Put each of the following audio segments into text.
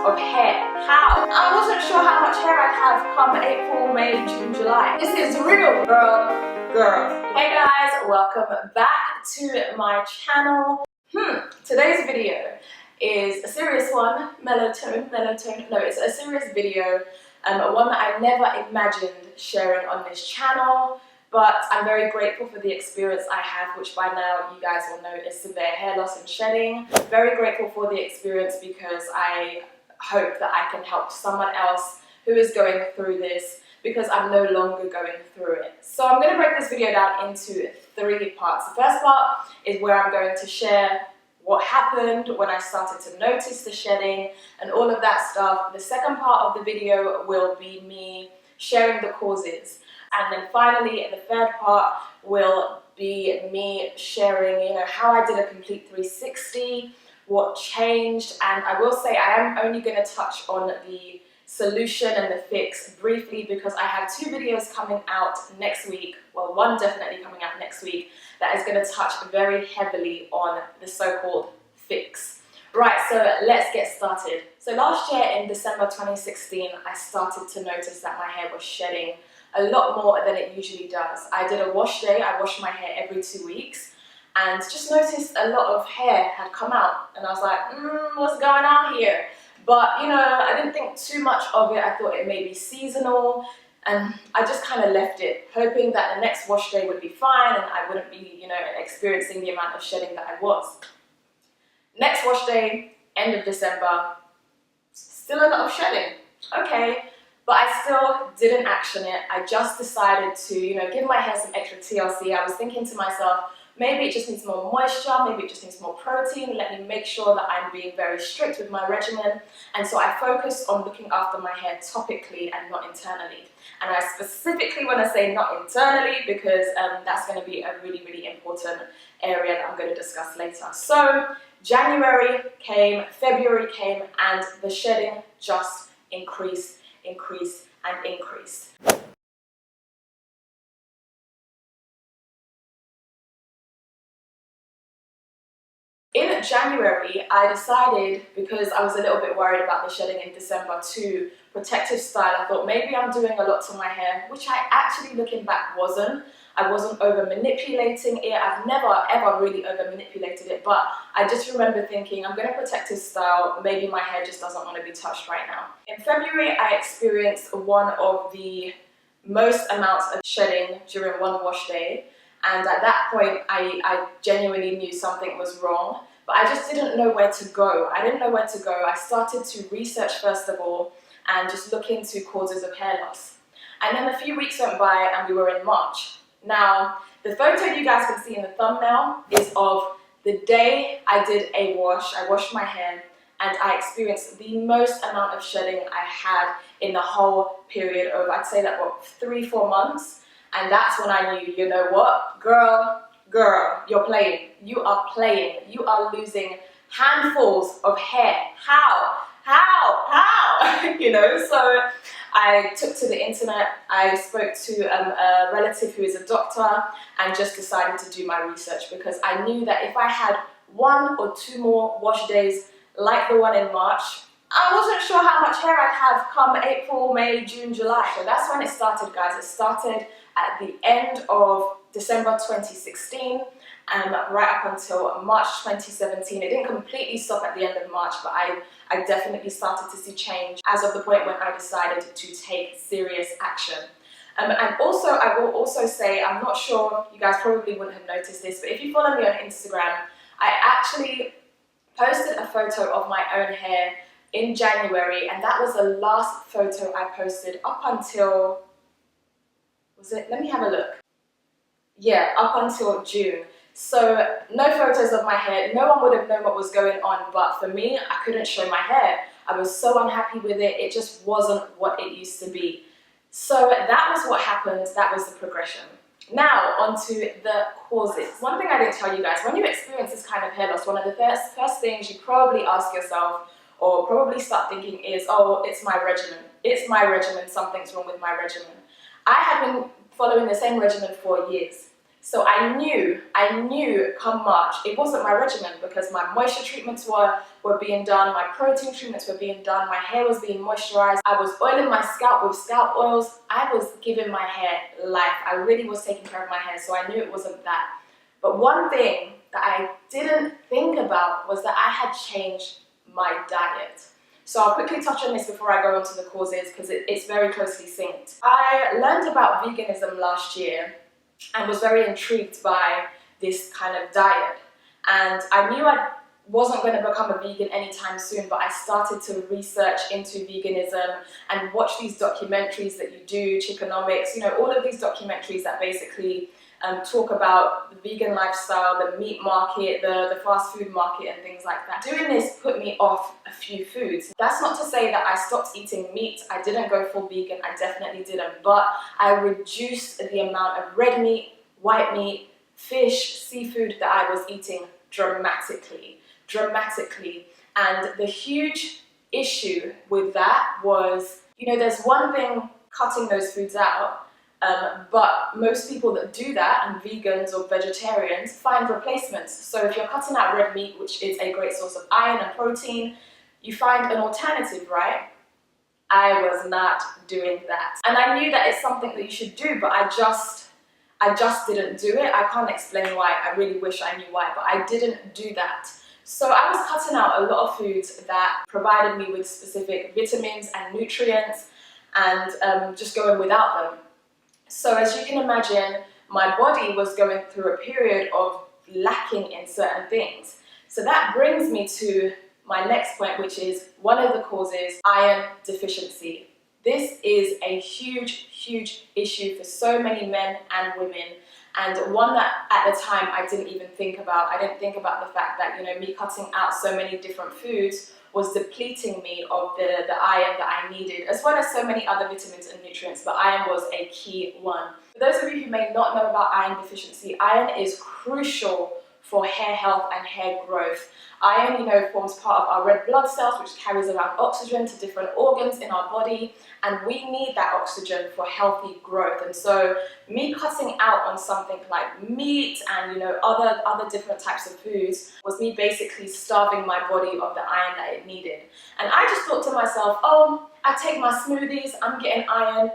of hair. How? I wasn't sure how much hair I'd have come April, May, June, July. This is real, girl. Hey guys, welcome back to my channel. Today's video is a serious one. Melatonin. No, it's a serious video. One that I never imagined sharing on this channel. But I'm very grateful for the experience I have, which by now you guys will know is severe hair loss and shedding. Very grateful for the experience because I hope that I can help someone else who is going through this, because I'm no longer going through it. So I'm going to break this video down into 3 parts. The first part is where I'm going to share what happened when I started to notice the shedding and all of that stuff. The second part of the video will be me sharing the causes. And then finally, the third part will be me sharing, how I did a complete 360, what changed. And I will say I am only going to touch on the solution and the fix briefly, because I have 2 videos coming out next week. Well, one definitely coming out next week that is going to touch very heavily on the so-called fix. Right, so let's get started. So last year in December 2016, I started to notice that my hair was shedding a lot more than it usually does. I did a wash day. I wash my hair every 2 weeks and just noticed a lot of hair had come out, and I was like, what's going on here? But I didn't think too much of it. I thought it may be seasonal, and I just kind of left it, hoping that the next wash day would be fine and I wouldn't be experiencing the amount of shedding that I was. Next wash day, end of December, still a lot of shedding. Okay. But I still didn't action it. I just decided to, give my hair some extra TLC. I was thinking to myself, maybe it just needs more moisture, maybe it just needs more protein. Let me make sure that I'm being very strict with my regimen. And so I focused on looking after my hair topically and not internally. And I specifically want to say not internally because that's going to be a really, really important area that I'm going to discuss later. So January came, February came, and the shedding just increased. In January, I decided, because I was a little bit worried about the shedding in December, to protective style. I thought maybe I'm doing a lot to my hair, which I actually, looking back, wasn't. I wasn't over manipulating it. I've never ever really over manipulated it, but I just remember thinking, I'm going to protective style, maybe my hair just doesn't want to be touched right now. In February, I experienced one of the most amounts of shedding during one wash day, and at that point I genuinely knew something was wrong, but I just didn't know where to go. I didn't know where to go. I started to research first of all and just look into causes of hair loss. And then a few weeks went by and we were in March. Now, the photo you guys can see in the thumbnail is of the day I did a wash. I washed my hair and I experienced the most amount of shedding I had in the whole period of, I'd say that, 3-4 months. And that's when I knew, you know what, girl, you're playing. You are playing. You are losing handfuls of hair. How? So I took to the internet. I spoke to a relative who is a doctor and just decided to do my research, because I knew that if I had 1 or 2 more wash days like the one in March, I wasn't sure how much hair I'd have come April, May, June, July. So that's when it started, guys. It started at the end of December 2016 and right up until March 2017. It didn't completely stop at the end of March, but I definitely started to see change as of the point when I decided to take serious action. And also, I will also say, I'm not sure, you guys probably wouldn't have noticed this, but if you follow me on Instagram, I actually posted a photo of my own hair in January, and that was the last photo I posted up until, let me have a look. Yeah, up until June. So no photos of my hair. No one would have known what was going on, but for me, I couldn't show my hair. I was so unhappy with it. It just wasn't what it used to be. So that was what happened. That was the progression. Now, onto the causes. One thing I didn't tell you guys, when you experience this kind of hair loss, one of the first things you probably ask yourself, or probably start thinking, is, oh, it's my regimen. It's my regimen. Something's wrong with my regimen. I had been following the same regimen for years. So I knew come March, it wasn't my regimen because my moisture treatments were being done, my protein treatments were being done, my hair was being moisturized, I was oiling my scalp with scalp oils, I was giving my hair life. I really was taking care of my hair, so I knew it wasn't that. But one thing that I didn't think about was that I had changed my diet. So I'll quickly touch on this before I go on to the causes because it's very closely synced. I learned about veganism last year and was very intrigued by this kind of diet. And I knew I wasn't going to become a vegan anytime soon, but I started to research into veganism and watch these documentaries that you do, Chickenomics, you know, all of these documentaries that basically talk about the vegan lifestyle, the meat market, the fast food market and things like that. Doing this put me off a few foods. That's not to say that I stopped eating meat. I didn't go full vegan, I definitely didn't, but I reduced the amount of red meat, white meat, fish, seafood that I was eating dramatically. And the huge issue with that was, you know, there's one thing cutting those foods out, but most people that do that, and vegans or vegetarians, find replacements. So if you're cutting out red meat, which is a great source of iron and protein, you find an alternative, right? I was not doing that. And I knew that it's something that you should do, but I just didn't do it. I can't explain why. I really wish I knew why, but I didn't do that. So I was cutting out a lot of foods that provided me with specific vitamins and nutrients and just going without them. So as you can imagine, my body was going through a period of lacking in certain things. So that brings me to my next point, which is one of the causes, iron deficiency. This is a huge issue for so many men and women, and one that at the time I didn't even think about. I didn't think about the fact that, you know, me cutting out so many different foods was depleting me of the iron that I needed, as well as so many other vitamins and nutrients, but iron was a key one. For those of you who may not know about iron deficiency, iron is crucial for hair health and hair growth. Iron, you know, forms part of our red blood cells, which carries around oxygen to different organs in our body, and we need that oxygen for healthy growth. And so me cutting out on something like meat and, you know, other different types of foods was me basically starving my body of the iron that it needed. And I just thought to myself, oh, I take my smoothies, I'm getting iron.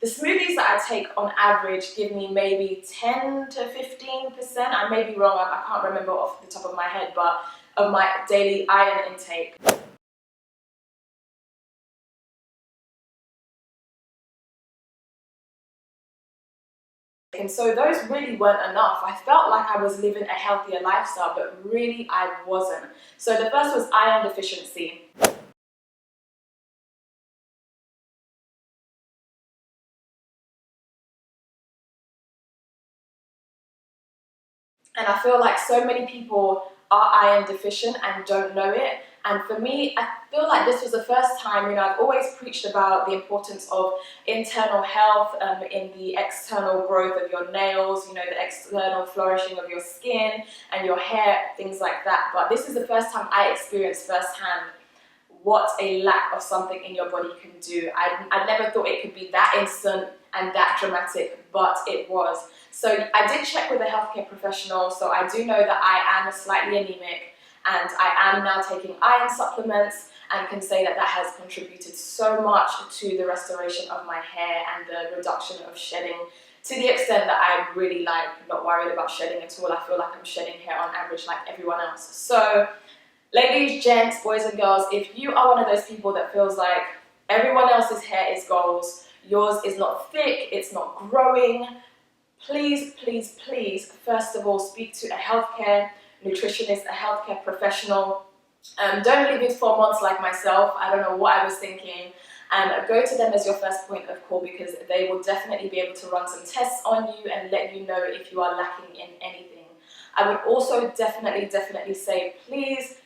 The smoothies that I take on average give me maybe 10 to 15%. I may be wrong, I can't remember off the top of my head, but of my daily iron intake. And so those really weren't enough. I felt like I was living a healthier lifestyle, but really I wasn't. So the first was iron deficiency. And I feel like so many people are iron deficient and don't know it. And for me, I feel like this was the first time, you know, I've always preached about the importance of internal health, in the external growth of your nails, you know, the external flourishing of your skin and your hair, things like that. But this is the first time I experienced firsthand what a lack of something in your body can do. I never thought it could be that instant and that dramatic, but it was. So I did check with a healthcare professional, so I do know that I am slightly anemic, and I am now taking iron supplements and can say that that has contributed so much to the restoration of my hair and the reduction of shedding, to the extent that I'm really not worried about shedding at all. I feel like I'm shedding hair on average like everyone else. So ladies, gents, boys and girls, if you are one of those people that feels like everyone else's hair is goals, yours is not thick, it's not growing, please, first of all, speak to a healthcare nutritionist, a healthcare professional. Don't leave it 4 months like myself. I don't know what I was thinking. And go to them as your first point of call, because they will definitely be able to run some tests on you and let you know if you are lacking in anything. I would also definitely say, please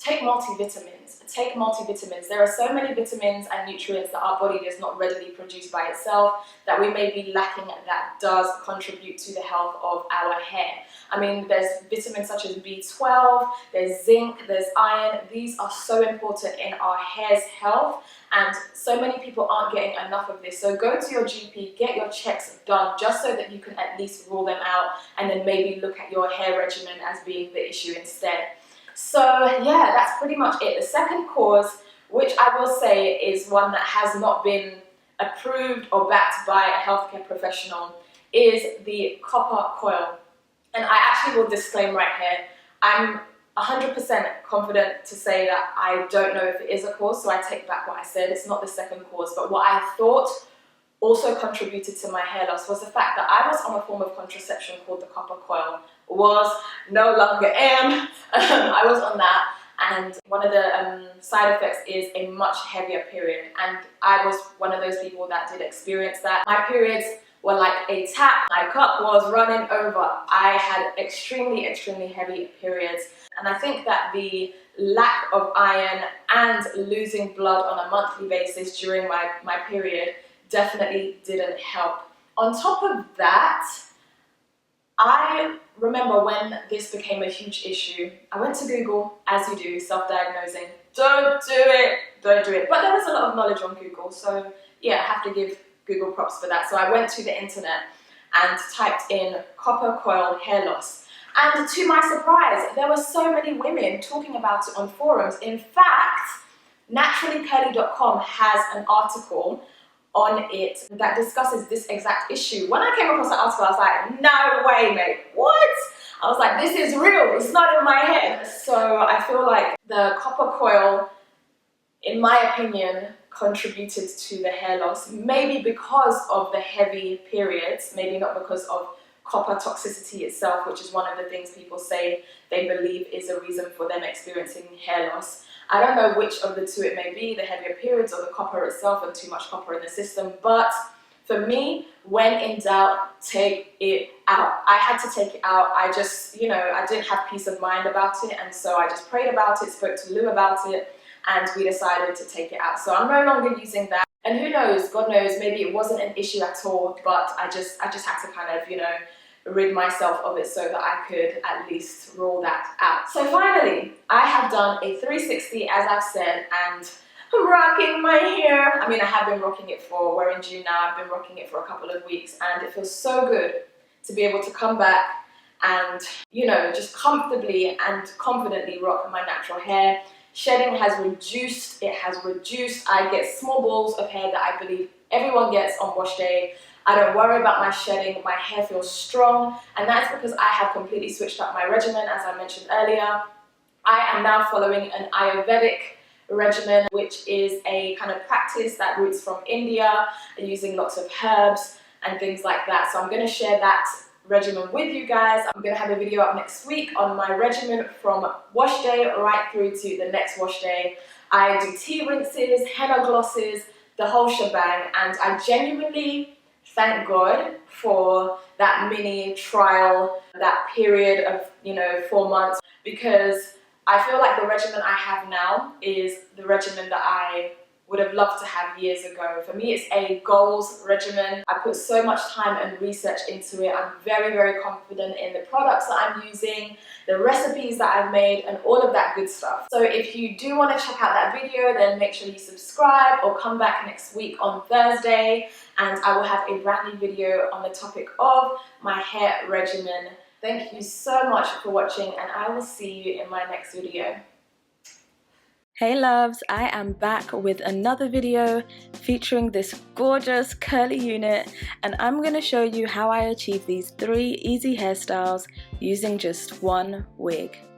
take multivitamins. Take multivitamins. There are so many vitamins and nutrients that our body does not readily produce by itself that we may be lacking that does contribute to the health of our hair. I mean, there's vitamins such as B12, there's zinc, there's iron. These are so important in our hair's health, and so many people aren't getting enough of this. So go to your GP, get your checks done, just so that you can at least rule them out and then maybe look at your hair regimen as being the issue instead. So yeah, that's pretty much it. The second cause, which I will say is one that has not been approved or backed by a healthcare professional, is the copper coil. And I actually will disclaim right here, I'm 100% confident to say that I don't know if it is a cause, so I take back what I said. It's not the second cause, but what I thought also contributed to my hair loss was the fact that I was on a form of contraception called the copper coil. No longer am. I was on that, and one of the side effects is a much heavier period, and I was one of those people that did experience that. My periods were like a tap. My cup was running over. I had extremely heavy periods, and I think that the lack of iron and losing blood on a monthly basis during my period definitely didn't help. On top of that, I remember when this became a huge issue, I went to Google, as you do, self-diagnosing. Don't do it. But there was a lot of knowledge on Google, so yeah, I have to give Google props for that. So I went to the internet and typed in copper coil hair loss. And to my surprise, there were so many women talking about it on forums. In fact, naturallycurly.com has an article on it that discusses this exact issue. When I came across that article, I was like, no way, mate, what? I was like, this is real, it's not in my head. So I feel like the copper coil, in my opinion, contributed to the hair loss, maybe because of the heavy periods, maybe not because of copper toxicity itself, which is one of the things people say they believe is a reason for them experiencing hair loss. I don't know which of the two it may be, the heavier periods or the copper itself and too much copper in the system, but for me, when in doubt, take it out. I had to take it out. I just, I didn't have peace of mind about it, and so I just prayed about it, spoke to Lou about it, and we decided to take it out. So I'm no longer using that. And who knows, God knows, maybe it wasn't an issue at all, but I just had to kind of, rid myself of it so that I could at least rule that out. So finally, I have done a 360, as I've said, and I'm rocking my hair. I mean, I have been rocking it we're in June now, I've been rocking it for a couple of weeks, and it feels so good to be able to come back and, just comfortably and confidently rock my natural hair. Shedding has reduced, I get small balls of hair that I believe everyone gets on wash day. I don't worry about my shedding, my hair feels strong, and that's because I have completely switched up my regimen, as I mentioned earlier. I am now following an Ayurvedic regimen, which is a kind of practice that roots from India, using lots of herbs and things like that. So I'm going to share that regimen with you guys. I'm going to have a video up next week on my regimen from wash day right through to the next wash day. I do tea rinses, henna glosses, the whole shebang, and I genuinely thank God for that mini trial, that period of 4 months, because I feel like the regimen I have now is the regimen that I would have loved to have years ago. For me, it's a goals regimen. I put so much time and research into it. I'm very confident in the products that I'm using, the recipes that I've made, and all of that good stuff. So if you do want to check out that video, then make sure you subscribe or come back next week on Thursday, and I will have a brand new video on the topic of my hair regimen. Thank you so much for watching, and I will see you in my next video. Hey loves, I am back with another video featuring this gorgeous curly unit, and I'm going to show you how I achieve these 3 easy hairstyles using just one wig.